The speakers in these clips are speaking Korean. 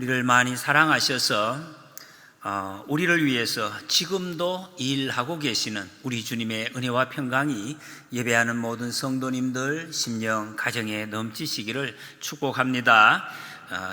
우리를 많이 사랑하셔서 우리를 위해서 지금도 일하고 계시는 우리 주님의 은혜와 평강이 예배하는 모든 성도님들 심령 가정에 넘치시기를 축복합니다.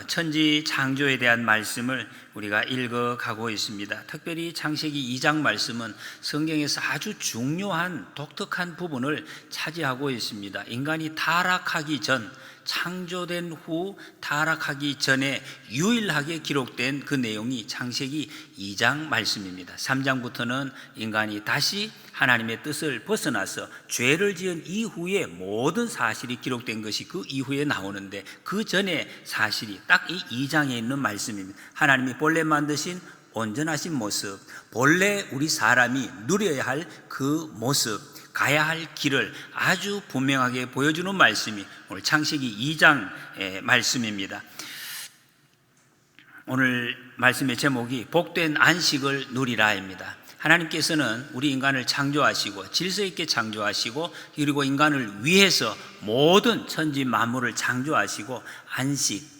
천지 창조에 대한 말씀을 우리가 읽어가고 있습니다. 특별히 창세기 2장 말씀은 성경에서 아주 중요한 독특한 부분을 차지하고 있습니다. 인간이 타락하기 전, 창조된 후 타락하기 전에 유일하게 기록된 그 내용이 창세기 2장 말씀입니다. 3장부터는 인간이 다시 하나님의 뜻을 벗어나서 죄를 지은 이후에 모든 사실이 기록된 것이 그 이후에 나오는데, 그 전에 사실이 딱 이 2장에 있는 말씀입니다. 하나님이 본래 만드신 온전하신 모습, 본래 우리 사람이 누려야 할 그 모습, 가야 할 길을 아주 분명하게 보여주는 말씀이 오늘 창세기 2장의 말씀입니다. 오늘 말씀의 제목이 복된 안식을 누리라입니다. 하나님께서는 우리 인간을 창조하시고 질서 있게 창조하시고, 그리고 인간을 위해서 모든 천지 만물을 창조하시고, 안식,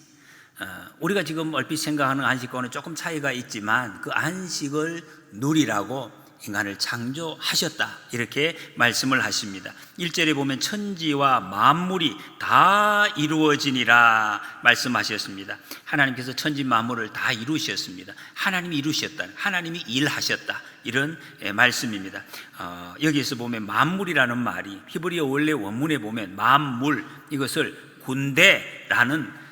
우리가 지금 얼핏 생각하는 안식과는 조금 차이가 있지만 그 안식을 누리라고 인간을 창조하셨다, 이렇게 말씀을 하십니다. 1절에 보면 천지와 만물이 다 이루어지니라 말씀하셨습니다. 하나님께서 천지 만물을 다 이루셨습니다. 하나님이 이루셨다, 하나님이 일하셨다, 이런 말씀입니다. 여기에서 보면 만물이라는 말이 히브리어 원래 원문에 보면 만물, 이것을 군대라는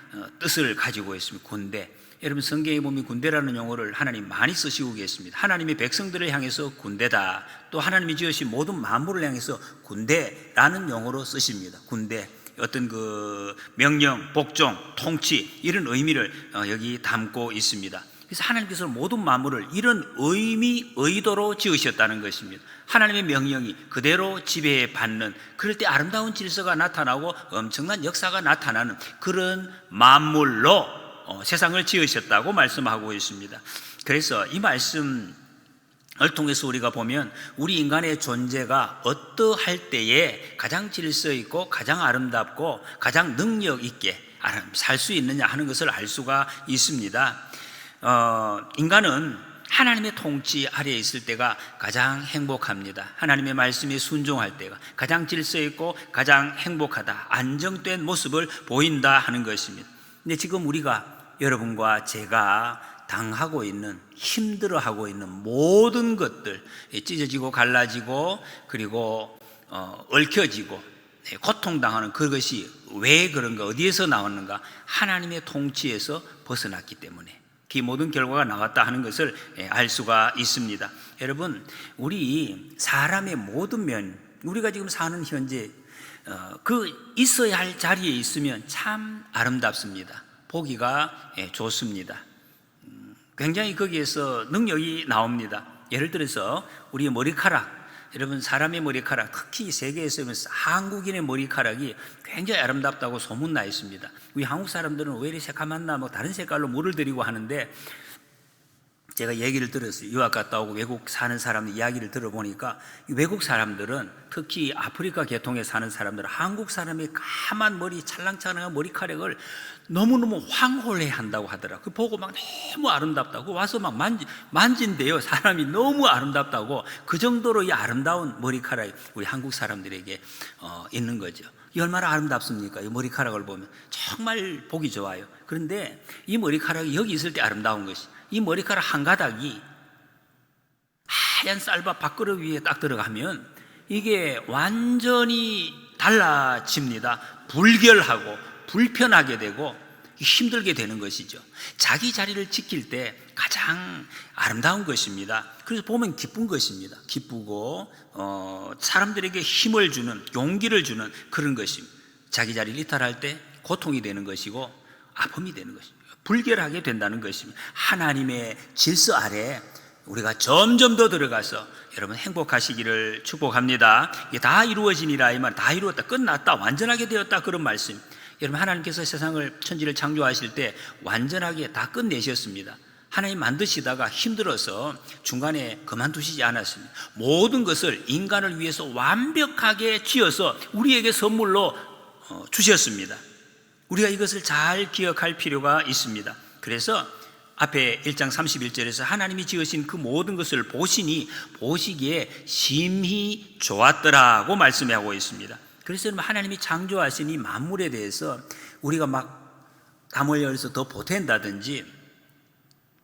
뜻을 가지고 있습니다. 군대. 여러분, 성경에 보면 군대라는 용어를 하나님 많이 쓰시고 계십니다. 하나님의 백성들을 향해서 군대다, 또 하나님이 지으신 모든 만물을 향해서 군대라는 용어로 쓰십니다. 군대, 어떤 그 명령, 복종, 통치, 이런 의미를 여기 담고 있습니다. 그래서 하나님께서 모든 만물을 이런 의미, 의도로 지으셨다는 것입니다. 하나님의 명령이 그대로 지배받는, 그럴 때 아름다운 질서가 나타나고 엄청난 역사가 나타나는 그런 만물로 세상을 지으셨다고 말씀하고 있습니다. 그래서 이 말씀을 통해서 우리가 보면 우리 인간의 존재가 어떠할 때에 가장 질서 있고 가장 아름답고 가장 능력 있게 살 수 있느냐 하는 것을 알 수가 있습니다. 인간은 하나님의 통치 아래에 있을 때가 가장 행복합니다. 하나님의 말씀에 순종할 때가 가장 질서 있고 가장 행복하다, 안정된 모습을 보인다 하는 것입니다. 근데 지금 우리가, 여러분과 제가 당하고 있는, 힘들어하고 있는 모든 것들, 찢어지고 갈라지고 그리고 얽혀지고 고통당하는 그것이 왜 그런가, 어디에서 나왔는가? 하나님의 통치에서 벗어났기 때문에 그 모든 결과가 나왔다 하는 것을 알 수가 있습니다. 여러분, 우리 사람의 모든 면, 우리가 지금 사는 현재 그 있어야 할 자리에 있으면 참 아름답습니다. 보기가 좋습니다. 굉장히 거기에서 능력이 나옵니다. 예를 들어서 우리의 머리카락, 여러분, 사람의 머리카락, 특히 세계에서 한국인의 머리카락이 굉장히 아름답다고 소문나 있습니다. 우리 한국 사람들은 왜 이렇게 새까맣나, 뭐 다른 색깔로 물을 들이고 하는데, 제가 얘기를 들었어요. 유학 갔다 오고 외국 사는 사람들 이야기를 들어보니까 외국 사람들은, 특히 아프리카 계통에 사는 사람들은 한국 사람의 까만 머리, 찰랑찰랑한 머리카락을 너무너무 황홀해 한다고 하더라고요. 그 보고 막 너무 아름답다고 와서 막 만진대요. 사람이 너무 아름답다고. 그 정도로 이 아름다운 머리카락이 우리 한국 사람들에게 있는 거죠. 이 얼마나 아름답습니까? 이 머리카락을 보면 정말 보기 좋아요. 그런데 이 머리카락이 여기 있을 때 아름다운 것이, 이 머리카락 한 가닥이 하얀 쌀밥 밥그릇 위에 딱 들어가면 이게 완전히 달라집니다. 불결하고 불편하게 되고 힘들게 되는 것이죠. 자기 자리를 지킬 때 가장 아름다운 것입니다. 그래서 보면 기쁜 것입니다. 기쁘고 사람들에게 힘을 주는, 용기를 주는 그런 것입니다. 자기 자리를 이탈할 때 고통이 되는 것이고 아픔이 되는 것입니다. 불결하게 된다는 것입니다. 하나님의 질서 아래 우리가 점점 더 들어가서 여러분 행복하시기를 축복합니다. 이게 다 이루어지니라, 이 말, 다 이루었다, 끝났다, 완전하게 되었다, 그런 말씀. 여러분, 하나님께서 세상을, 천지를 창조하실 때 완전하게 다 끝내셨습니다. 하나님 만드시다가 힘들어서 중간에 그만두시지 않았습니다. 모든 것을 인간을 위해서 완벽하게 지어서 우리에게 선물로 주셨습니다. 우리가 이것을 잘 기억할 필요가 있습니다. 그래서 앞에 1장 31절에서 하나님이 지으신 그 모든 것을 보시니 보시기에 심히 좋았더라고 말씀하고 있습니다. 그래서 여러분, 하나님이 창조하신 이 만물에 대해서 우리가 막 땀을 흘려서 더 보탠다든지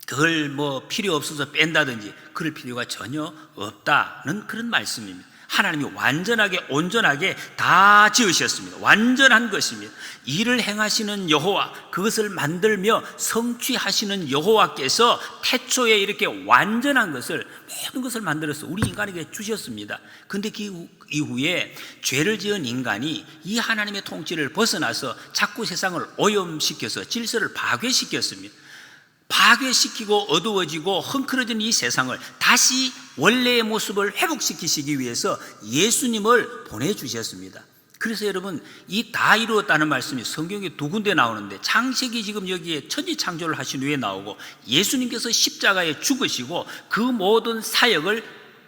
그걸 뭐 필요 없어서 뺀다든지 그럴 필요가 전혀 없다는 그런 말씀입니다. 하나님이 완전하게 온전하게 다 지으셨습니다. 완전한 것입니다. 일을 행하시는 여호와, 그것을 만들며 성취하시는 여호와께서 태초에 이렇게 완전한 것을, 모든 것을 만들어서 우리 인간에게 주셨습니다. 그런데 그 이후에 죄를 지은 인간이 이 하나님의 통치를 벗어나서 자꾸 세상을 오염시켜서 질서를 파괴시켰습니다. 파괴시키고 어두워지고 헝클어진 이 세상을 다시 원래의 모습을 회복시키시기 위해서 예수님을 보내주셨습니다. 그래서 여러분, 이 다 이루었다는 말씀이 성경에 두 군데 나오는데, 창세기 지금 여기에 천지창조를 하신 후에 나오고, 예수님께서 십자가에 죽으시고 그 모든 사역을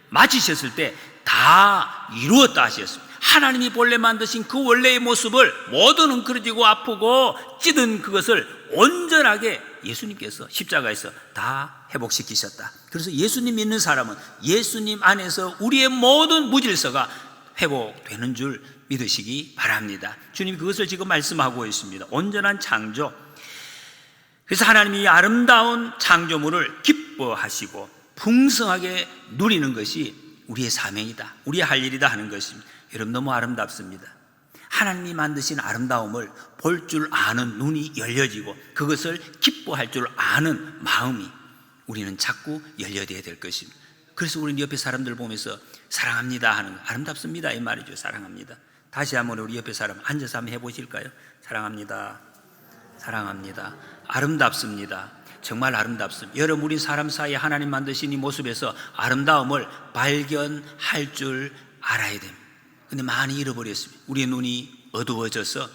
마치셨을 때 다 이루었다 하셨습니다. 하나님이 본래 만드신 그 원래의 모습을, 모든 엉클어지고 아프고 찌든 그것을 온전하게 예수님께서 십자가에서 다 회복시키셨다. 그래서 예수님 믿는 사람은 예수님 안에서 우리의 모든 무질서가 회복되는 줄 믿으시기 바랍니다. 주님 그것을 지금 말씀하고 있습니다. 온전한 창조. 그래서 하나님이 아름다운 창조물을 기뻐하시고 풍성하게 누리는 것이 우리의 사명이다, 우리의 할 일이다 하는 것입니다. 여러분, 너무 아름답습니다. 하나님이 만드신 아름다움을 볼 줄 아는 눈이 열려지고 그것을 기뻐할 줄 아는 마음이 우리는 자꾸 열려져야 될 것입니다. 그래서 우리는 옆에 사람들 보면서 사랑합니다 하는 거, 아름답습니다 이 말이죠. 사랑합니다. 다시 한번 우리 옆에 사람 앉아서 한번 해보실까요? 사랑합니다, 사랑합니다. 아름답습니다. 정말 아름답습니다. 여러분, 우리 사람 사이에 하나님 만드신 이 모습에서 아름다움을 발견할 줄 알아야 됩니다. 근데 많이 잃어버렸습니다. 우리의 눈이 어두워져서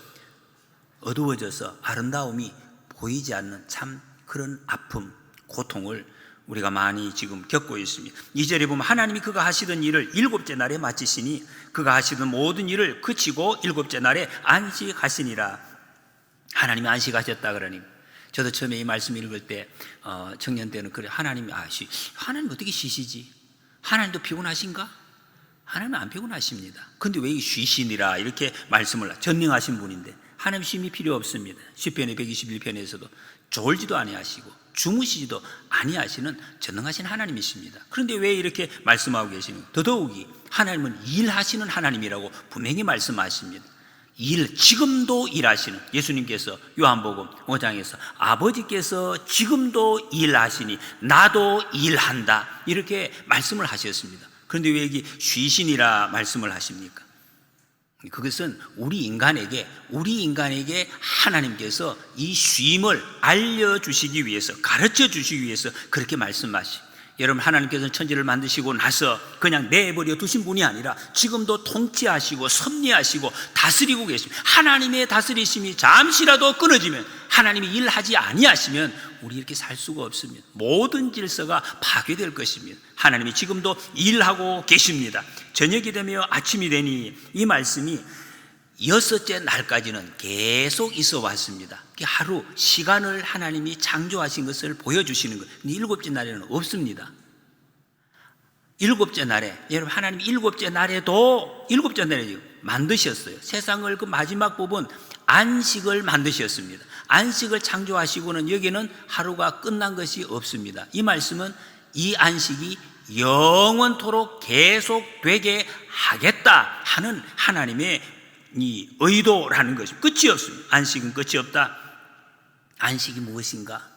아름다움이 보이지 않는 참 그런 아픔, 고통을 우리가 많이 지금 겪고 있습니다. 2절에 보면 하나님이 그가 하시던 일을 일곱째 날에 마치시니 그가 하시던 모든 일을 그치고 일곱째 날에 안식하시니라. 하나님이 안식하셨다 그러니까, 저도 처음에 이 말씀 읽을 때 청년 때는 그래, 하나님 어떻게 쉬시지? 하나님도 피곤하신가? 하나님은 안 피곤하십니다. 근데 왜 쉬시니라 이렇게 말씀을, 전능하신 분인데 하나님 쉼이 필요 없습니다. 시편의 121편에서도 졸지도 아니하시고 주무시지도 아니하시는 전능하신 하나님이십니다. 그런데 왜 이렇게 말씀하고 계시는가? 더더욱이 하나님은 일하시는 하나님이라고 분명히 말씀하십니다. 지금도 일하시는, 예수님께서 요한복음 5장에서 아버지께서 지금도 일하시니 나도 일한다 이렇게 말씀을 하셨습니다. 그런데 왜 여기 쉬시니라 말씀을 하십니까? 그것은 우리 인간에게 하나님께서 이 쉼을 알려주시기 위해서, 가르쳐 주시기 위해서 그렇게 말씀하십니다. 여러분, 하나님께서는 천지를 만드시고 나서 그냥 내버려 두신 분이 아니라 지금도 통치하시고 섭리하시고 다스리고 계십니다. 하나님의 다스리심이 잠시라도 끊어지면, 하나님이 일하지 아니하시면 우리 이렇게 살 수가 없습니다. 모든 질서가 파괴될 것입니다. 하나님이 지금도 일하고 계십니다. 저녁이 되며 아침이 되니, 이 말씀이 6째 날까지는 계속 있어 왔습니다. 하루 시간을 하나님이 창조하신 것을 보여주시는 것. 근데 7째 날에는 없습니다. 7째 날에, 여러분, 하나님 7째 날에도 7째 날에 만드셨어요. 세상을 그 마지막 부분 안식을 만드셨습니다. 안식을 창조하시고는 여기는 하루가 끝난 것이 없습니다. 이 말씀은 이 안식이 영원토록 계속되게 하겠다 하는 하나님의 이 의도라는 것이 끝이 없습니다. 안식은 끝이 없다. 안식이 무엇인가?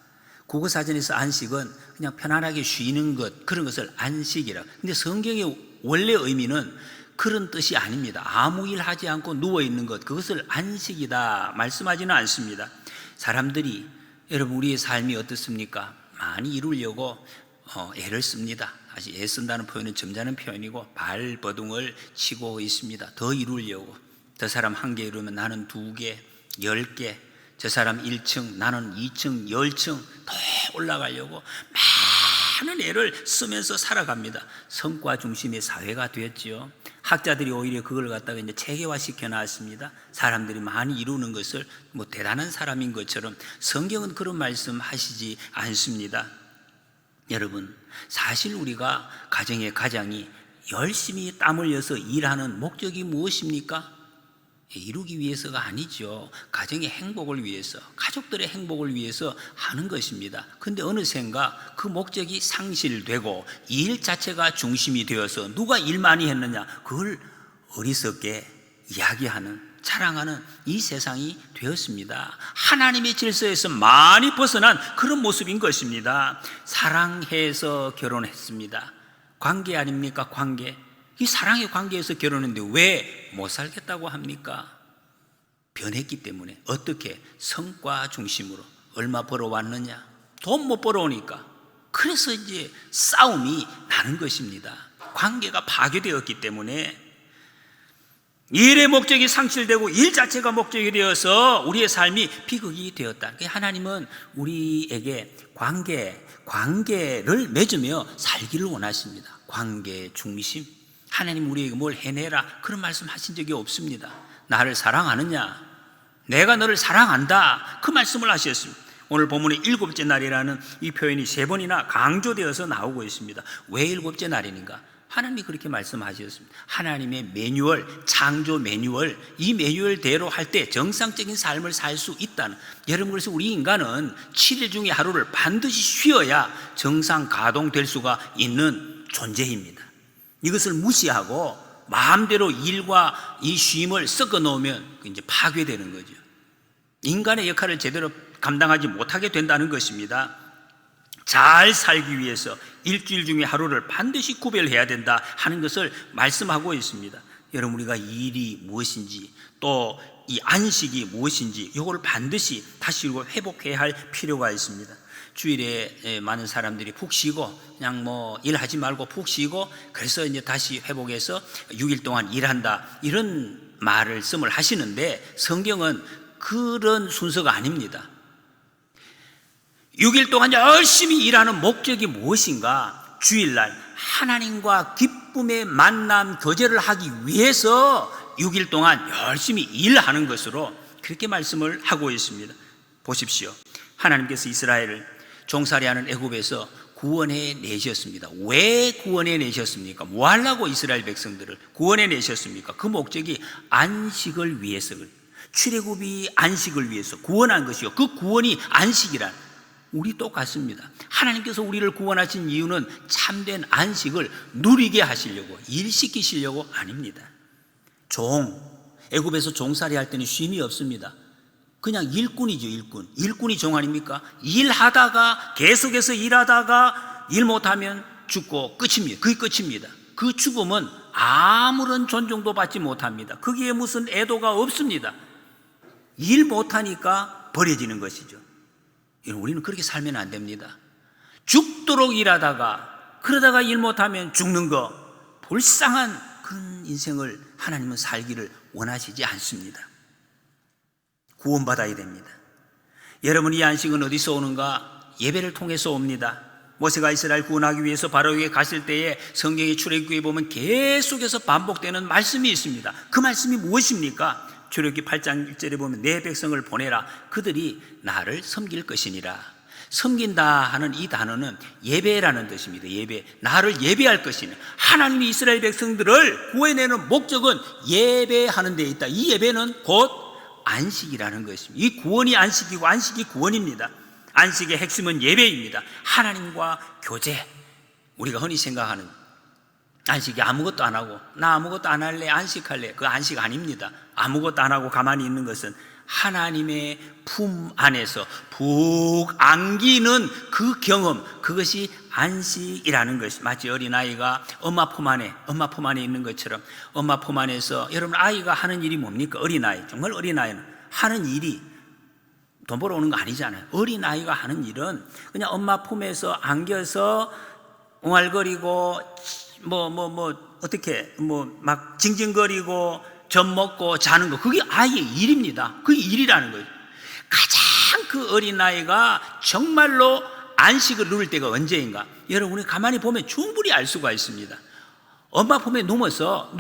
국어사전에서 안식은 그냥 편안하게 쉬는 것, 그런 것을 안식이라. 근데 성경의 원래 의미는 그런 뜻이 아닙니다. 아무 일 하지 않고 누워있는 것, 그것을 안식이다 말씀하지는 않습니다. 사람들이, 여러분, 우리의 삶이 어떻습니까? 많이 이루려고 애를 씁니다. 사실 애 쓴다는 표현은 점잖은 표현이고 발버둥을 치고 있습니다. 더 이루려고. 저 사람 1개 이루면 나는 2개, 10개, 저 사람 1층, 나는 2층, 10층 더 올라가려고 많은 애를 쓰면서 살아갑니다. 성과 중심의 사회가 되었지요. 학자들이 오히려 그걸 갖다가 이제 체계화시켜 놨습니다. 사람들이 많이 이루는 것을 뭐 대단한 사람인 것처럼. 성경은 그런 말씀 하시지 않습니다. 여러분, 사실 우리가 가장이 열심히 땀 흘려서 일하는 목적이 무엇입니까? 이루기 위해서가 아니죠. 가정의 행복을 위해서, 가족들의 행복을 위해서 하는 것입니다. 그런데 어느샌가 그 목적이 상실되고 일 자체가 중심이 되어서 누가 일 많이 했느냐, 그걸 어리석게 이야기하는, 자랑하는 이 세상이 되었습니다. 하나님의 질서에서 많이 벗어난 그런 모습인 것입니다. 사랑해서 결혼했습니다. 관계 아닙니까? 관계. 이 사랑의 관계에서 결혼했는데 왜 못 살겠다고 합니까? 변했기 때문에. 어떻게? 성과 중심으로. 얼마 벌어왔느냐? 돈 못 벌어오니까. 그래서 이제 싸움이 나는 것입니다. 관계가 파괴되었기 때문에. 일의 목적이 상실되고 일 자체가 목적이 되어서 우리의 삶이 비극이 되었다. 하나님은 우리에게 관계를 맺으며 살기를 원하십니다. 관계 중심. 하나님 우리에게 뭘 해내라, 그런 말씀 하신 적이 없습니다. 나를 사랑하느냐? 내가 너를 사랑한다, 그 말씀을 하셨습니다. 오늘 본문의 일곱째 날이라는 이 표현이 3번이나 강조되어서 나오고 있습니다. 왜 일곱째 날이니까? 하나님이 그렇게 말씀하셨습니다. 하나님의 매뉴얼, 창조 매뉴얼, 이 매뉴얼대로 할 때 정상적인 삶을 살 수 있다는. 여러분, 그래서 우리 인간은 7일 중에 하루를 반드시 쉬어야 정상 가동될 수가 있는 존재입니다. 이것을 무시하고 마음대로 일과 이 쉼을 섞어 놓으면 이제 파괴되는 거죠. 인간의 역할을 제대로 감당하지 못하게 된다는 것입니다. 잘 살기 위해서 일주일 중에 하루를 반드시 구별해야 된다 하는 것을 말씀하고 있습니다. 여러분, 우리가 일이 무엇인지 또 이 안식이 무엇인지 이걸 반드시 다시 회복해야 할 필요가 있습니다. 주일에 많은 사람들이 푹 쉬고 그냥 뭐 일하지 말고 푹 쉬고 그래서 이제 다시 회복해서 6일 동안 일한다, 이런 말씀을 하시는데 성경은 그런 순서가 아닙니다. 6일 동안 열심히 일하는 목적이 무엇인가? 주일날 하나님과 기쁨의 만남 교제를 하기 위해서 6일 동안 열심히 일하는 것으로 그렇게 말씀을 하고 있습니다. 보십시오. 하나님께서 이스라엘을 종살이하는 애굽에서 구원해 내셨습니다. 왜 구원해 내셨습니까? 뭐 하려고 이스라엘 백성들을 구원해 내셨습니까? 그 목적이 안식을 위해서, 출애굽이 안식을 위해서 구원한 것이요, 그 구원이 안식이란. 우리 똑같습니다. 하나님께서 우리를 구원하신 이유는 참된 안식을 누리게 하시려고, 일시키시려고 아닙니다. 애굽에서 종살이 할 때는 쉼이 없습니다. 그냥 일꾼이죠, 일꾼. 일꾼이 종 아닙니까? 일하다가, 계속해서 일하다가 일 못하면 죽고 끝입니다. 그게 끝입니다. 그 죽음은 아무런 존중도 받지 못합니다. 거기에 무슨 애도가 없습니다. 일 못하니까 버려지는 것이죠. 우리는 그렇게 살면 안 됩니다. 죽도록 일하다가 그러다가 일 못하면 죽는 거, 불쌍한 그런 인생을 하나님은 살기를 원하시지 않습니다. 구원받아야 됩니다. 여러분, 이 안식은 어디서 오는가? 예배를 통해서 옵니다. 모세가 이스라엘 구원하기 위해서 바로에게 갔을 때에 성경의 출애굽기에 보면 계속해서 반복되는 말씀이 있습니다. 그 말씀이 무엇입니까? 출애굽기 8장 1절에 보면 내 백성을 보내라, 그들이 나를 섬길 것이니라. 섬긴다 하는 이 단어는 예배라는 뜻입니다. 예배, 나를 예배할 것이니. 하나님이 이스라엘 백성들을 구해내는 목적은 예배하는 데 있다. 이 예배는 곧 안식이라는 것입니다. 이 구원이 안식이고 안식이 구원입니다. 안식의 핵심은 예배입니다. 하나님과 교제. 우리가 흔히 생각하는 안식이 아무것도 안 하고 나 아무것도 안 할래, 안식할래, 그 안식 아닙니다. 아무것도 안 하고 가만히 있는 것은 하나님의 품 안에서 푹 안기는 그 경험, 그것이 안식이라는 것이. 마치 어린아이가 엄마 품 안에 있는 것처럼, 엄마 품 안에서, 여러분, 아이가 하는 일이 뭡니까? 어린아이, 정말 어린아이는 하는 일이 돈 벌어 오는 거 아니잖아요. 어린아이가 하는 일은 그냥 엄마 품에서 안겨서 옹알거리고 어떻게 막 징징거리고 젖 먹고 자는 거, 그게 아이의 일입니다. 그게 일이라는 거예요. 가장 그 어린아이가 정말로 안식을 누릴 때가 언제인가? 여러분, 우리 가만히 보면 충분히 알 수가 있습니다. 엄마 품에 누워서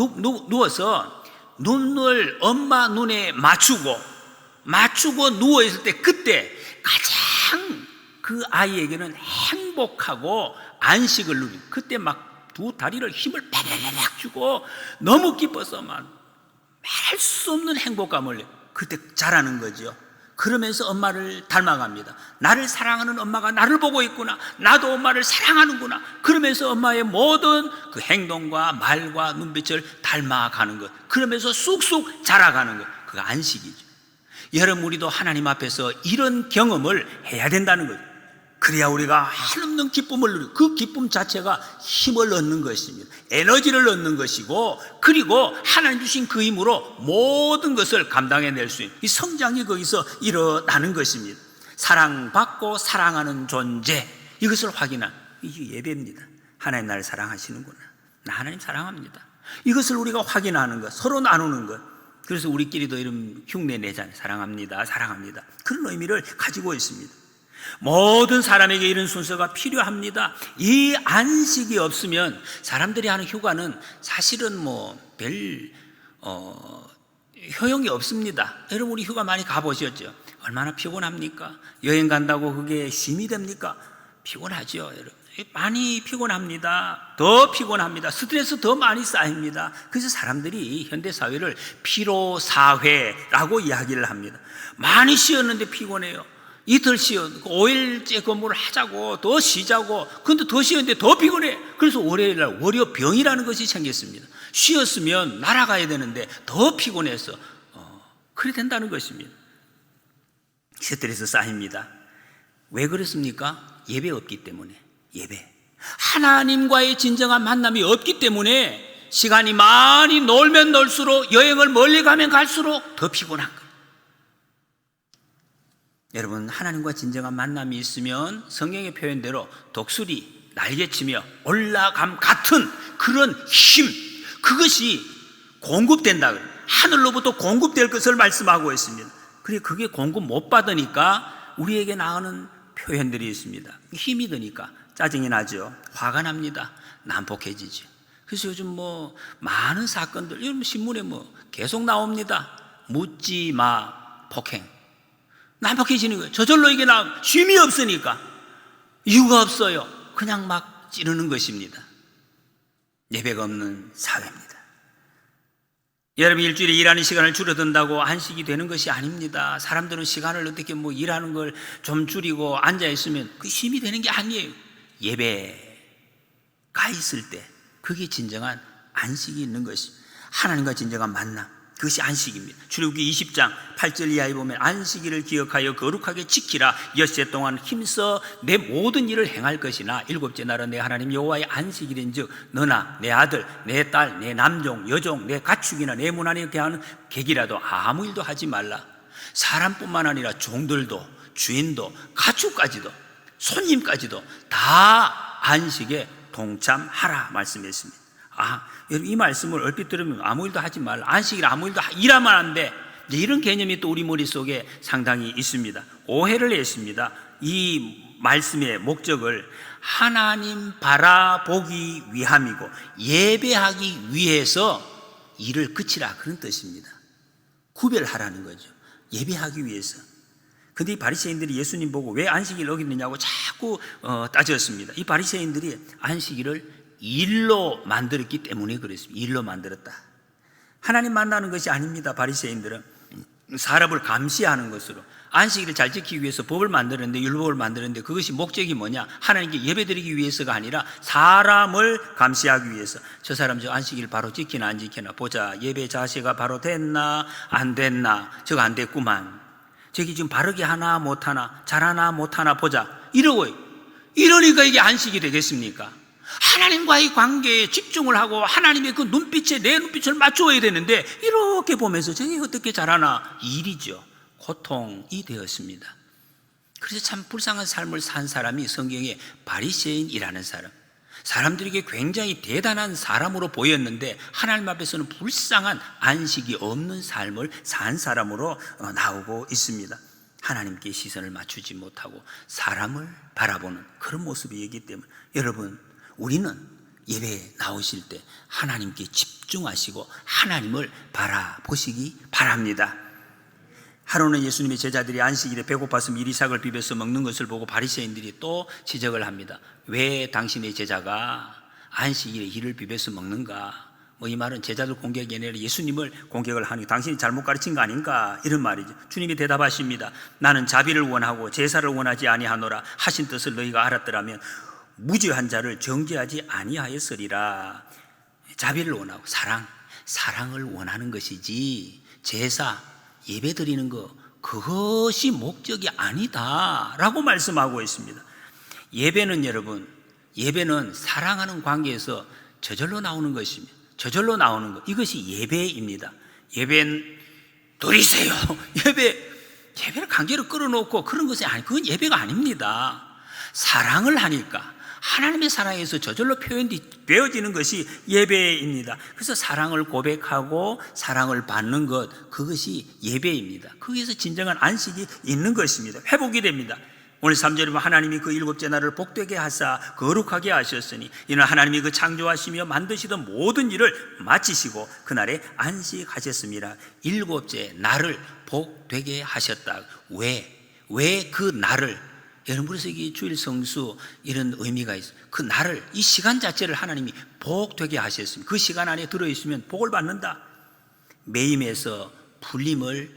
눈을 엄마 눈에 맞추고 누워있을 때, 그때 가장 그 아이에게는 행복하고 안식을 누리고, 그때 막 두 다리를 힘을 팍팍 주고 너무 기뻐서 막 말할 수 없는 행복감을 그때 자라는 거죠. 그러면서 엄마를 닮아갑니다. 나를 사랑하는 엄마가 나를 보고 있구나, 나도 엄마를 사랑하는구나. 그러면서 엄마의 모든 그 행동과 말과 눈빛을 닮아가는 것, 그러면서 쑥쑥 자라가는 것, 그 안식이죠. 여러분, 우리도 하나님 앞에서 이런 경험을 해야 된다는 거죠. 그래야 우리가 한없는 기쁨을 누리고, 그 기쁨 자체가 힘을 얻는 것입니다. 에너지를 얻는 것이고, 그리고 하나님 주신 그 힘으로 모든 것을 감당해낼 수 있는 이 성장이 거기서 일어나는 것입니다. 사랑받고 사랑하는 존재, 이것을 확인한 이게 예배입니다. 하나님 나를 사랑하시는구나, 나 하나님 사랑합니다. 이것을 우리가 확인하는 것, 서로 나누는 것. 그래서 우리끼리도 이런 흉내 내잖아요. 사랑합니다, 사랑합니다. 그런 의미를 가지고 있습니다. 모든 사람에게 이런 순서가 필요합니다. 이 안식이 없으면 사람들이 하는 휴가는 사실은 별 효용이 없습니다. 여러분, 우리 휴가 많이 가보셨죠? 얼마나 피곤합니까? 여행 간다고 그게 쉼이 됩니까? 피곤하죠, 여러분. 많이 피곤합니다. 더 피곤합니다. 스트레스 더 많이 쌓입니다. 그래서 사람들이 현대사회를 피로사회라고 이야기를 합니다. 많이 쉬었는데 피곤해요. 이틀 쉬었는데 5일째 근무를 하자고, 더 쉬자고, 근데 더 쉬었는데 더 피곤해. 그래서 월요일날 월요병이라는 것이 생겼습니다. 쉬었으면 날아가야 되는데 더 피곤해서 그래 된다는 것입니다. 스트레스 쌓입니다. 왜 그렇습니까? 예배 없기 때문에. 예배, 하나님과의 진정한 만남이 없기 때문에 시간이 많이 놀면 놀수록, 여행을 멀리 가면 갈수록 더 피곤한 거예요. 여러분, 하나님과 진정한 만남이 있으면 성경의 표현대로 독수리 날개치며 올라감 같은 그런 힘, 그것이 공급된다. 하늘로부터 공급될 것을 말씀하고 있습니다. 그게 공급 못 받으니까 우리에게 나오는 표현들이 있습니다. 힘이 드니까 짜증이 나죠. 화가 납니다. 난폭해지죠. 그래서 요즘 많은 사건들, 여러분 신문에 계속 나옵니다. 묻지 마 폭행. 난폭해지는 거예요. 저절로 이게 쉼이 없으니까, 이유가 없어요. 그냥 막 찌르는 것입니다. 예배가 없는 사회입니다. 여러분, 일주일에 일하는 시간을 줄여든다고 안식이 되는 것이 아닙니다. 사람들은 시간을 어떻게 일하는 걸 좀 줄이고 앉아 있으면 그 쉼이 되는 게 아니에요. 예배가 있을 때 그게 진정한 안식이 있는 것입니다. 하나님과 진정한 만남, 그것이 안식입니다. 출애굽기 20장 8절 이하에 보면 안식일을 기억하여 거룩하게 지키라. 엿새 동안 힘써 내 모든 일을 행할 것이나 일곱째 날은 내 하나님 여호와의 안식일인즉 너나 내 아들, 내 딸, 내 남종, 여종, 내 가축이나 내 문 안에 거하는 객이라도 아무 일도 하지 말라. 사람뿐만 아니라 종들도, 주인도, 가축까지도, 손님까지도 다 안식에 동참하라 말씀했습니다. 여러분, 이 말씀을 얼핏 들으면 아무 일도 하지 말라, 안식일 아무 일도 일하면 안 돼, 이런 개념이 또 우리 머릿속에 상당히 있습니다. 오해를 했습니다. 이 말씀의 목적을 하나님 바라보기 위함이고 예배하기 위해서 일을 그치라, 그런 뜻입니다. 구별하라는 거죠. 예배하기 위해서. 근데 이 바리새인들이 예수님 보고 왜 안식일을 어겼느냐고 자꾸 따졌습니다. 이 바리새인들이 안식일을 일로 만들었기 때문에 그랬습니다. 일로 만들었다. 하나님 만나는 것이 아닙니다. 바리새인들은 사람을 감시하는 것으로 안식일을 잘 지키기 위해서 법을 만들었는데, 율법을 만들었는데 그것이 목적이 뭐냐? 하나님께 예배드리기 위해서가 아니라 사람을 감시하기 위해서. 저 사람 저 안식일 바로 지키나 안 지키나 보자. 예배 자세가 바로 됐나 안 됐나. 저거 안 됐구만. 저기 지금 바르게 하나 못하나, 잘하나 못하나 보자. 이러니까 이게 안식이 되겠습니까? 하나님과의 관계에 집중을 하고 하나님의 그 눈빛에 내 눈빛을 맞추어야 되는데, 이렇게 보면서 저게 어떻게 잘하나, 일이죠. 고통이 되었습니다. 그래서 참 불쌍한 삶을 산 사람이 성경에 바리새인이라는 사람, 사람들에게 굉장히 대단한 사람으로 보였는데 하나님 앞에서는 불쌍한 안식이 없는 삶을 산 사람으로 나오고 있습니다. 하나님께 시선을 맞추지 못하고 사람을 바라보는 그런 모습이기 때문에, 여러분, 우리는 예배에 나오실 때 하나님께 집중하시고 하나님을 바라보시기 바랍니다. 하루는 예수님의 제자들이 안식일에 배고파서 미리삭을 비벼서 먹는 것을 보고 바리새인들이 또 지적을 합니다. 왜 당신의 제자가 안식일에 힐을 비벼서 먹는가? 이 말은 제자들 공격이 아니라 예수님을 공격을 하니 당신이 잘못 가르친 거 아닌가? 이런 말이죠. 주님이 대답하십니다. 나는 자비를 원하고 제사를 원하지 아니하노라. 하신 뜻을 너희가 알았더라면 무죄한 자를 정죄하지 아니하였으리라. 자비를 원하고 사랑을 원하는 것이지 제사, 예배 드리는 거 그것이 목적이 아니다라고 말씀하고 있습니다. 예배는 여러분, 예배는 사랑하는 관계에서 저절로 나오는 것입니다. 저절로 나오는 것, 이것이 예배입니다. 예배는 드리세요. 예배를 강제로 끌어놓고 그런 것이 아니, 그건 예배가 아닙니다. 사랑을 하니까 하나님의 사랑에서 저절로 되어지는 것이 예배입니다. 그래서 사랑을 고백하고 사랑을 받는 것, 그것이 예배입니다. 거기에서 진정한 안식이 있는 것입니다. 회복이 됩니다. 오늘 3절에 보면 하나님이 그 일곱째 날을 복되게 하사 거룩하게 하셨으니 이는 하나님이 그 창조하시며 만드시던 모든 일을 마치시고 그날에 안식하셨습니다. 일곱째 날을 복되게 하셨다. 왜 그 날을, 여러분 그래서 이게 주일 성수 이런 의미가 있어요. 그 날을, 이 시간 자체를 하나님이 복되게 하셨습니다. 그 시간 안에 들어있으면 복을 받는다. 매임에서 풀림을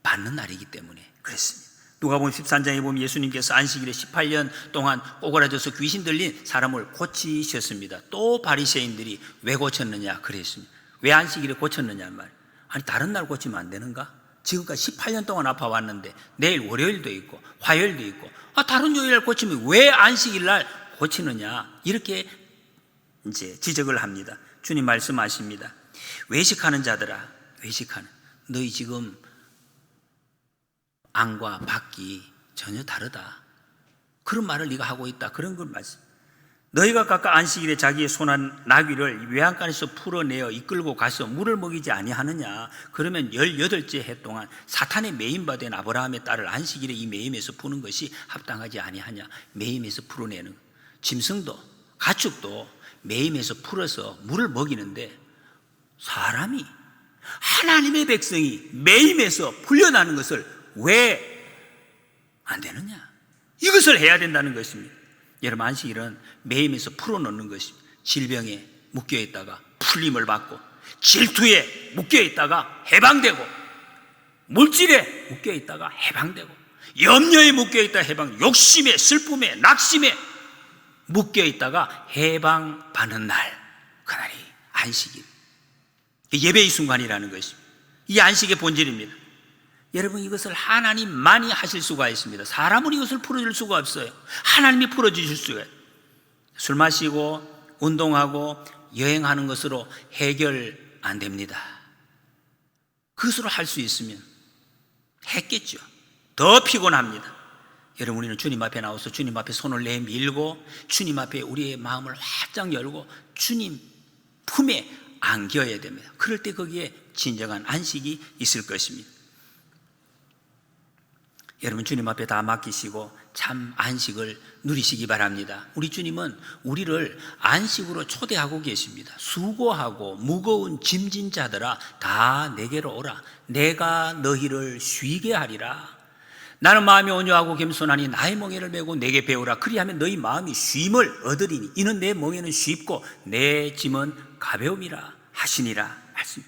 받는 날이기 때문에 그랬습니다. 누가복음 13장에 보면 예수님께서 안식일에 18년 동안 꼬그라져서 귀신 들린 사람을 고치셨습니다. 또 바리새인들이 왜 고쳤느냐 그랬습니다. 왜 안식일에 고쳤느냐 말이에요. 아니 다른 날 고치면 안 되는가? 지금까지 18년 동안 아파왔는데 내일 월요일도 있고 화요일도 있고 다른 요일날 고치면 왜 안식일 날 고치느냐, 이렇게 이제 지적을 합니다. 주님 말씀하십니다. 외식하는 자들아, 너희 지금 안과 밖이 전혀 다르다. 그런 말을 네가 하고 있다. 그런 걸 말씀. 너희가 각각 안식일에 자기의 손한 나귀를 외양간에서 풀어내어 이끌고 가서 물을 먹이지 아니하느냐. 그러면 18째 해 동안 사탄의 매임받은 아브라함의 딸을 안식일에 이 매임에서 푸는 것이 합당하지 아니하냐. 매임에서 풀어내는 짐승도 가축도 매임에서 풀어서 물을 먹이는데 사람이, 하나님의 백성이 매임에서 풀려나는 것을 왜 안 되느냐? 이것을 해야 된다는 것입니다. 여러분 안식일은 매임에서 풀어놓는 것입니다. 질병에 묶여있다가 풀림을 받고, 질투에 묶여있다가 해방되고, 물질에 묶여있다가 해방되고, 염려에 묶여있다가 해방, 욕심에, 슬픔에, 낙심에 묶여있다가 해방받는 날, 그날이 안식일, 예배의 순간이라는 것입니다. 이 안식의 본질입니다. 여러분 이것을 하나님만이 하실 수가 있습니다. 사람은 이것을 풀어줄 수가 없어요. 하나님이 풀어주실 수가 있어요. 술 마시고 운동하고 여행하는 것으로 해결 안 됩니다. 그것으로 할 수 있으면 했겠죠. 더 피곤합니다. 여러분 우리는 주님 앞에 나와서 주님 앞에 손을 내밀고 주님 앞에 우리의 마음을 활짝 열고 주님 품에 안겨야 됩니다. 그럴 때 거기에 진정한 안식이 있을 것입니다. 여러분 주님 앞에 다 맡기시고 참 안식을 누리시기 바랍니다. 우리 주님은 우리를 안식으로 초대하고 계십니다. 수고하고 무거운 짐진 자들아 다 내게로 오라. 내가 너희를 쉬게 하리라. 나는 마음이 온유하고 겸손하니 나의 멍에를 메고 내게 배우라. 그리하면 너희 마음이 쉼을 얻으리니 이는 내 멍에는 쉽고 내 짐은 가벼움이라 하시니라. 말씀.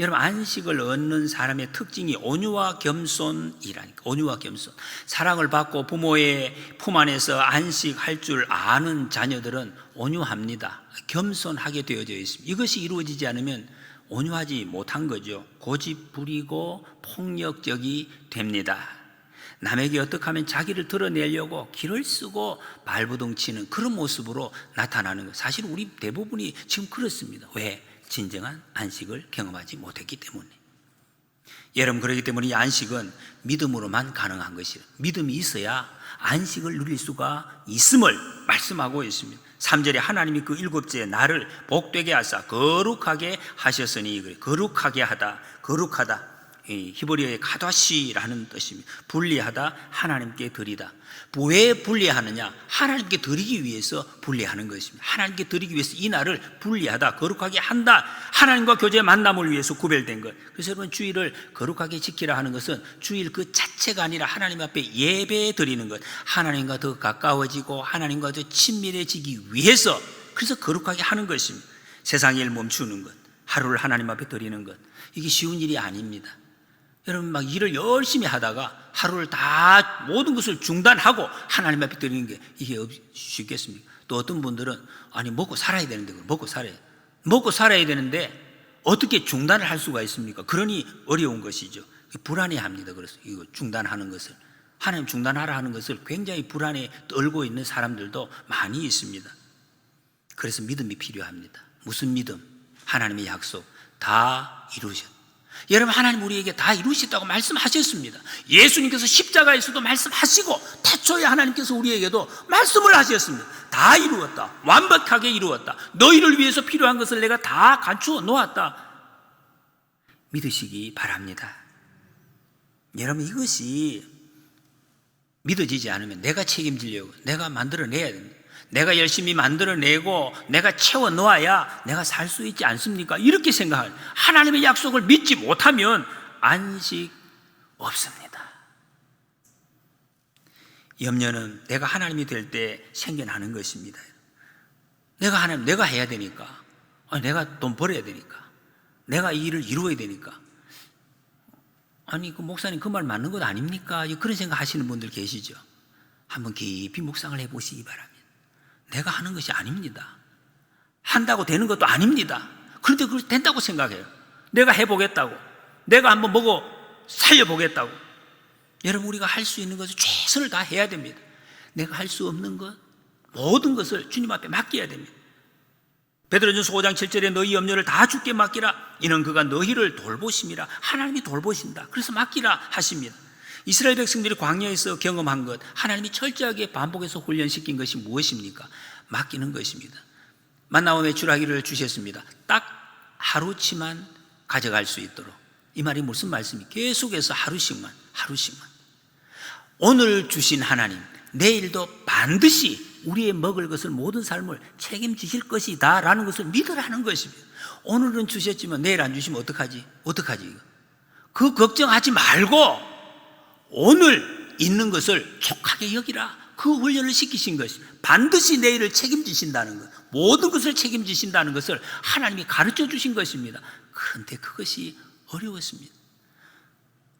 여러분 안식을 얻는 사람의 특징이 온유와 겸손이라니까. 온유와 겸손. 사랑을 받고 부모의 품 안에서 안식할 줄 아는 자녀들은 온유합니다. 겸손하게 되어져 있습니다. 이것이 이루어지지 않으면 온유하지 못한 거죠. 고집부리고 폭력적이 됩니다. 남에게 어떻게 하면 자기를 드러내려고 길을 쓰고 발부둥치는 그런 모습으로 나타나는 것. 사실 우리 대부분이 지금 그렇습니다. 왜? 진정한 안식을 경험하지 못했기 때문에. 여러분 그렇기 때문에 이 안식은 믿음으로만 가능한 것이에요. 믿음이 있어야 안식을 누릴 수가 있음을 말씀하고 있습니다. 3절에 하나님이 그 일곱째 날을 복되게 하사 거룩하게 하셨으니, 거룩하게 하다, 거룩하다. 히브리어의 가다시라는 뜻입니다. 분리하다, 하나님께 드리다. 왜 분리하느냐? 하나님께 드리기 위해서 분리하는 것입니다. 하나님께 드리기 위해서 이 날을 분리하다, 거룩하게 한다. 하나님과 교제의 만남을 위해서 구별된 것. 그래서 여러분, 주일을 거룩하게 지키라 하는 것은 주일 그 자체가 아니라 하나님 앞에 예배 드리는 것, 하나님과 더 가까워지고 하나님과 더 친밀해지기 위해서, 그래서 거룩하게 하는 것입니다. 세상의 일 멈추는 것, 하루를 하나님 앞에 드리는 것, 이게 쉬운 일이 아닙니다. 여러분, 막 일을 열심히 하다가 하루를 다 모든 것을 중단하고 하나님 앞에 드리는 게 이게 쉽겠습니까? 또 어떤 분들은 아니 먹고 살아야 되는데, 먹고 살아야 되는데 어떻게 중단을 할 수가 있습니까? 그러니 어려운 것이죠. 불안해합니다. 그래서 이거 중단하는 것을, 하나님 중단하라 하는 것을 굉장히 불안에 떨고 있는 사람들도 많이 있습니다. 그래서 믿음이 필요합니다. 무슨 믿음? 하나님의 약속 다 이루셨다. 여러분, 하나님 우리에게 다 이루셨다고 말씀하셨습니다. 예수님께서 십자가에서도 말씀하시고 태초에 하나님께서 우리에게도 말씀을 하셨습니다. 다 이루었다, 완벽하게 이루었다, 너희를 위해서 필요한 것을 내가 다 갖추어 놓았다. 믿으시기 바랍니다. 여러분, 이것이 믿어지지 않으면 내가 책임지려고, 내가 만들어내야 됩니다. 내가 열심히 만들어내고 내가 채워놓아야 내가 살 수 있지 않습니까? 이렇게 생각하는, 하나님의 약속을 믿지 못하면 안식 없습니다. 염려는 내가 하나님이 될 때 생겨나는 것입니다. 내가 하나님, 내가 해야 되니까, 내가 돈 벌어야 되니까, 내가 이 일을 이루어야 되니까. 아니, 그 목사님 그 말 맞는 것 아닙니까? 그런 생각 하시는 분들 계시죠? 한번 깊이 묵상을 해보시기 바랍니다. 내가 하는 것이 아닙니다. 한다고 되는 것도 아닙니다. 그런데 그걸 된다고 생각해요. 내가 해보겠다고, 내가 한번 먹어 살려보겠다고. 여러분, 우리가 할 수 있는 것을 최선을 다해야 됩니다. 내가 할 수 없는 것, 모든 것을 주님 앞에 맡겨야 됩니다. 베드로전서 5장 7절에 너희 염려를 다 주께 맡기라. 이는 그가 너희를 돌보심이라. 하나님이 돌보신다. 그래서 맡기라 하십니다. 이스라엘 백성들이 광야에서 경험한 것, 하나님이 철저하게 반복해서 훈련시킨 것이 무엇입니까? 맡기는 것입니다. 만나와 메추라기를 주셨습니다. 딱 하루치만 가져갈 수 있도록. 이 말이 무슨 말씀이? 계속해서 하루씩만. 오늘 주신 하나님, 내일도 반드시 우리의 먹을 것을, 모든 삶을 책임지실 것이다 라는 것을 믿으라는 것입니다. 오늘은 주셨지만 내일 안 주시면 어떡하지? 그 걱정하지 말고 오늘 있는 것을 족하게 여기라. 그 훈련을 시키신 것입니다. 반드시 내일을 책임지신다는 것, 모든 것을 책임지신다는 것을 하나님이 가르쳐 주신 것입니다. 그런데 그것이 어려웠습니다.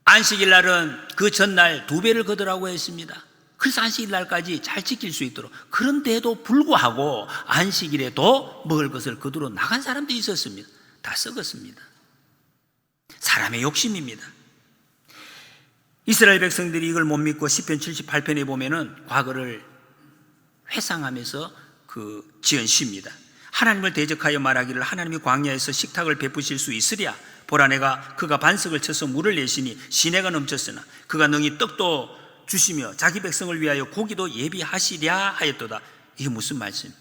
안식일 날은 그 전날 2배를 거두라고 했습니다. 그래서 안식일 날까지 잘 지킬 수 있도록. 그런데도 불구하고 안식일에도 먹을 것을 거두러 나간 사람도 있었습니다. 다 썩었습니다. 사람의 욕심입니다. 이스라엘 백성들이 이걸 못 믿고 시편 78편에 보면은 과거를 회상하면서 지은 시입니다. 하나님을 대적하여 말하기를 하나님이 광야에서 식탁을 베푸실 수 있으랴. 보라, 그가 반석을 쳐서 물을 내시니 시내가 넘쳤으나 그가 능히 떡도 주시며 자기 백성을 위하여 고기도 예비하시랴 하였도다. 이게 무슨 말씀?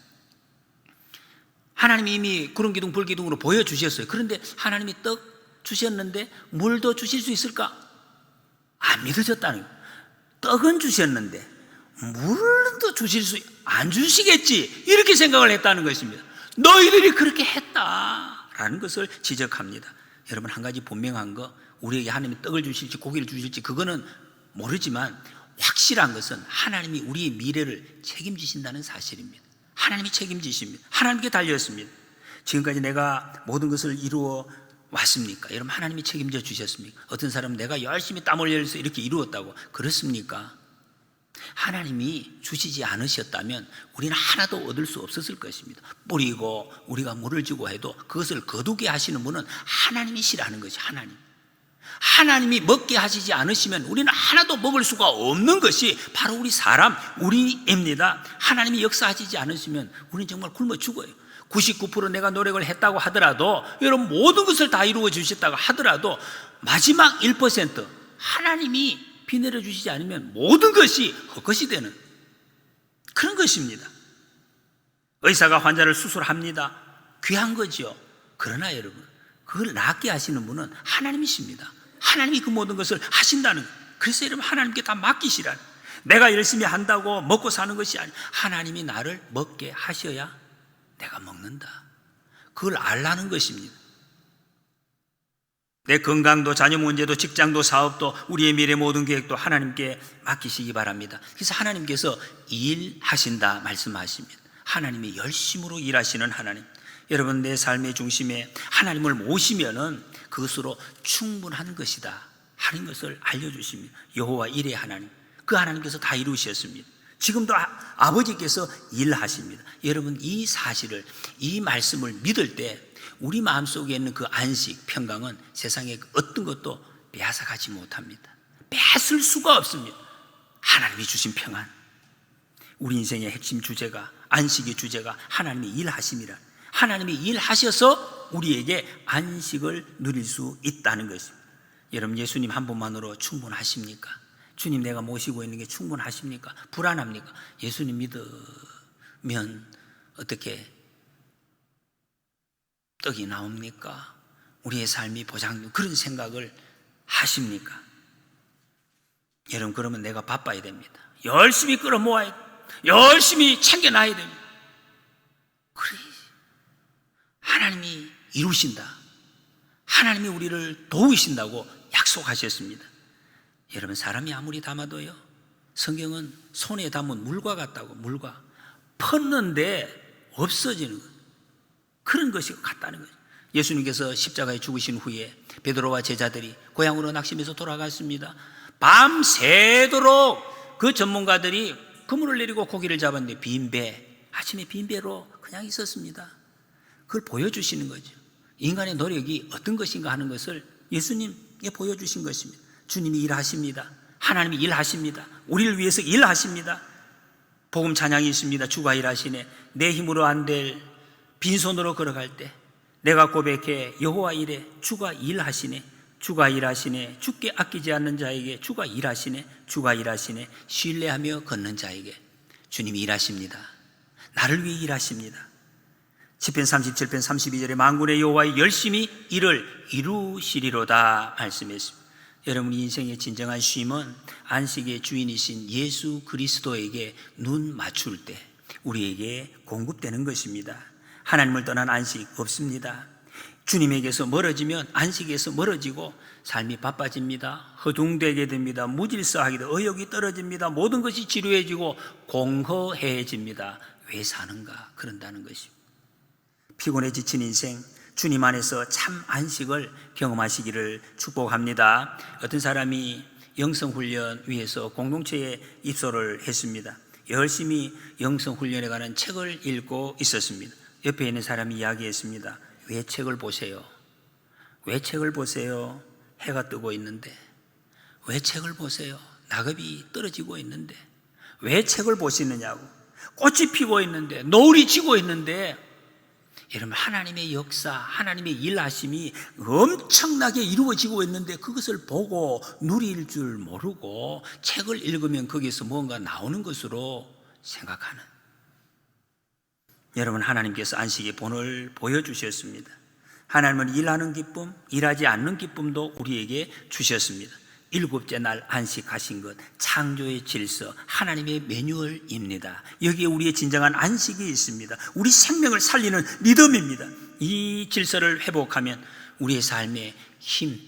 하나님이 이미 구름기둥 불기둥으로 보여주셨어요. 그런데 하나님이 떡 주셨는데 물도 주실 수 있을까? 안 믿어졌다는 거예요. 떡은 주셨는데 물도 안 주시겠지, 이렇게 생각을 했다는 것입니다. 너희들이 그렇게 했다라는 것을 지적합니다. 여러분, 한 가지 분명한 거, 우리에게 하나님이 떡을 주실지 고기를 주실지 그거는 모르지만 확실한 것은 하나님이 우리의 미래를 책임지신다는 사실입니다. 하나님이 책임지십니다. 하나님께 달렸습니다. 지금까지 내가 모든 것을 이루어 왔습니까? 여러분, 하나님이 책임져 주셨습니까? 어떤 사람은 내가 열심히 땀 흘려서 이렇게 이루었다고, 그렇습니까? 하나님이 주시지 않으셨다면 우리는 하나도 얻을 수 없었을 것입니다. 뿌리고 우리가 물을 주고 해도 그것을 거두게 하시는 분은 하나님이시라는 것이, 하나님이 먹게 하시지 않으시면 우리는 하나도 먹을 수가 없는 것이 바로 우리입니다. 하나님이 역사하시지 않으시면 우리는 정말 굶어 죽어요. 99% 내가 노력을 했다고 하더라도, 여러분 모든 것을 다 이루어 주셨다고 하더라도 마지막 1% 하나님이 비 내려 주시지 않으면 모든 것이 헛것이 되는 그런 것입니다. 의사가 환자를 수술합니다. 귀한 거죠. 그러나 여러분, 그걸 낫게 하시는 분은 하나님이십니다. 하나님이 그 모든 것을 하신다는 거예요. 그래서 여러분 하나님께 다 맡기시라는 거예요. 내가 열심히 한다고 먹고 사는 것이 아니에요. 하나님이 나를 먹게 하셔야 내가 먹는다. 그걸 알라는 것입니다. 내 건강도 자녀 문제도 직장도 사업도 우리의 미래 모든 계획도 하나님께 맡기시기 바랍니다. 그래서 하나님께서 일하신다 말씀하십니다. 하나님이 열심으로 일하시는 하나님. 여러분 내 삶의 중심에 하나님을 모시면은 그것으로 충분한 것이다 하는 것을 알려주십니다. 여호와 일의 하나님, 그 하나님께서 다 이루셨습니다. 지금도 아버지께서 일하십니다. 여러분 이 사실을, 이 말씀을 믿을 때 우리 마음속에 있는 그 안식, 평강은 세상에 어떤 것도 빼앗아가지 못합니다. 뺏을 수가 없습니다. 하나님이 주신 평안. 우리 인생의 핵심 주제가, 안식의 주제가 하나님이 일하심이라. 하나님이 일하셔서 우리에게 안식을 누릴 수 있다는 것입니다. 여러분 예수님 한 분만으로 충분하십니까? 주님 내가 모시고 있는 게 충분하십니까? 불안합니까? 예수님 믿으면 어떻게 떡이 나옵니까? 우리의 삶이 보장, 그런 생각을 하십니까? 여러분 그러면 내가 바빠야 됩니다. 열심히 끌어모아야 됩니다. 열심히 챙겨놔야 됩니다. 그래 하나님이 이루신다. 하나님이 우리를 도우신다고 약속하셨습니다. 여러분 사람이 아무리 담아도요, 성경은 손에 담은 물과 같다고. 물과 폈는데 없어지는 것, 그런 것이 같다는 거죠. 예수님께서 십자가에 죽으신 후에 베드로와 제자들이 고향으로 낙심해서 돌아갔습니다. 밤새도록 그 전문가들이 그물을 내리고 고기를 잡았는데 빈배, 아침에 빈배로 그냥 있었습니다. 그걸 보여주시는 거죠. 인간의 노력이 어떤 것인가 하는 것을 예수님께 보여주신 것입니다. 주님이 일하십니다. 하나님이 일하십니다. 우리를 위해서 일하십니다. 복음 찬양이 있습니다. 주가 일하시네. 내 힘으로 안 될 빈손으로 걸어갈 때 내가 고백해 여호와 이래. 주가 일하시네. 주가 일하시네. 주께 아끼지 않는 자에게 주가 일하시네. 주가 일하시네. 신뢰하며 걷는 자에게 주님이 일하십니다. 나를 위해 일하십니다. 시편 37편 32절에 만군의 여호와의 열심히 일을 이루시리로다 말씀했습니다. 여러분 인생의 진정한 쉼은 안식의 주인이신 예수 그리스도에게 눈 맞출 때 우리에게 공급되는 것입니다. 하나님을 떠난 안식 없습니다. 주님에게서 멀어지면 안식에서 멀어지고 삶이 바빠집니다. 허둥대게 됩니다. 무질서하게 되고 의욕이 떨어집니다. 모든 것이 지루해지고 공허해집니다. 왜 사는가? 그런다는 것입니다. 피곤해 지친 인생, 주님 안에서 참 안식을 경험하시기를 축복합니다. 어떤 사람이 영성훈련 위해서 공동체에 입소를 했습니다. 열심히 영성훈련에 관한 책을 읽고 있었습니다. 옆에 있는 사람이 이야기했습니다. 왜 책을 보세요? 왜 책을 보세요? 해가 뜨고 있는데. 왜 책을 보세요? 낙엽이 떨어지고 있는데. 왜 책을 보시느냐고. 꽃이 피고 있는데, 노을이 지고 있는데. 여러분 하나님의 역사, 하나님의 일하심이 엄청나게 이루어지고 있는데 그것을 보고 누릴 줄 모르고 책을 읽으면 거기에서 뭔가 나오는 것으로 생각하는. 여러분 하나님께서 안식의 본을 보여주셨습니다. 하나님은 일하는 기쁨, 일하지 않는 기쁨도 우리에게 주셨습니다. 일곱째 날 안식하신 것, 창조의 질서, 하나님의 매뉴얼입니다. 여기에 우리의 진정한 안식이 있습니다. 우리 생명을 살리는 리듬입니다. 이 질서를 회복하면 우리의 삶에 힘,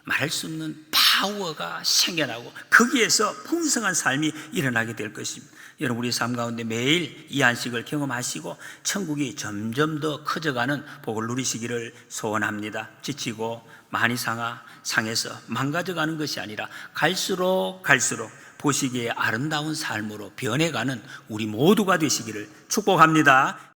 말할 수 없는 파워가 생겨나고 거기에서 풍성한 삶이 일어나게 될 것입니다. 여러분 우리의 삶 가운데 매일 이 안식을 경험하시고 천국이 점점 더 커져가는 복을 누리시기를 소원합니다. 지치고 많이 상해서 망가져가는 것이 아니라 갈수록 보시기에 아름다운 삶으로 변해가는 우리 모두가 되시기를 축복합니다.